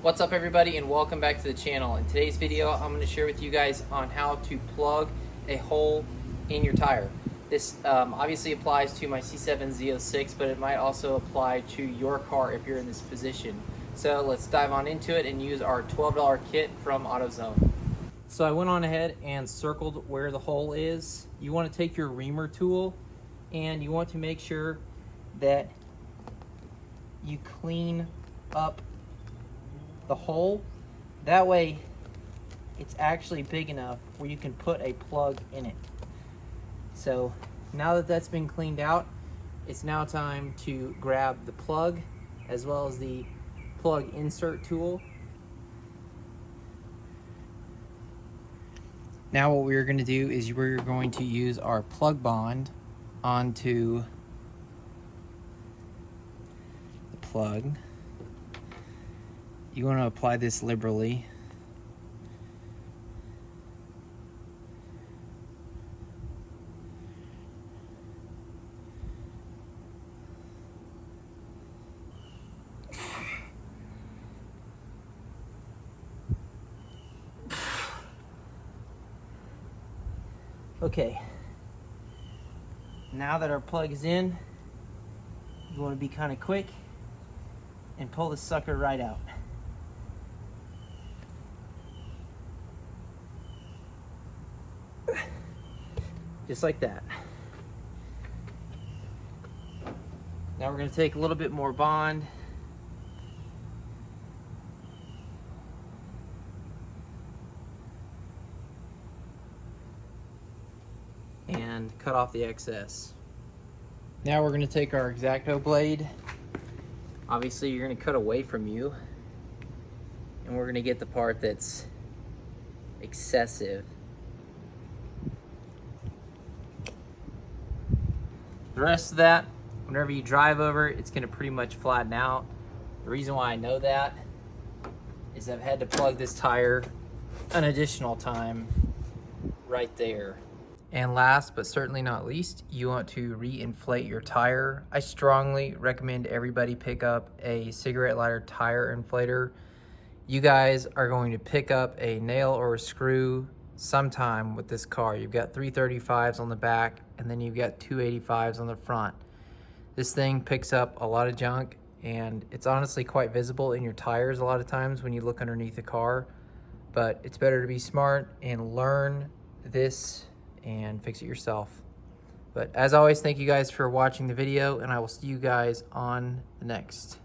What's up everybody, and welcome back to the channel. In today's video I'm going to share with you guys on how to plug a hole in your tire. This obviously applies to my C7 Z06, but it might also apply to your car if you're in this position. So let's dive on into it and use our $12 kit from AutoZone. So I went on ahead and circled where the hole is. You want to take your Reamer tool and you want to make sure that you clean up the hole. That way it's actually big enough where you can put a plug in it. So now that that's been cleaned out, it's now time to grab the plug as well as the plug insert tool. Now what we're going to do is we're going to use our plug bond onto the plug. You want to apply this liberally. Okay, now that our plug is in, you want to be kind of quick and pull the sucker right out. Just like that. Now we're going to take a little bit more bond. And cut off the excess. Now we're going to take our X-Acto blade. Obviously you're going to cut away from you. And we're going to get the part that's excessive. The rest of that, whenever you drive over, it's going to pretty much flatten out. The reason why I know that is I've had to plug this tire an additional time right there. And last but certainly not least, you want to re-inflate your tire. I strongly recommend everybody pick up a cigarette lighter tire inflator. You guys are going to pick up a nail or a screw sometime with this car. You've got 335s on the back and then you've got 285s on the front. This thing picks up a lot of junk and it's honestly quite visible in your tires a lot of times when you look underneath the car. But it's better to be smart and learn this and fix it yourself. But as always, thank you guys for watching the video, and I will see you guys on the next.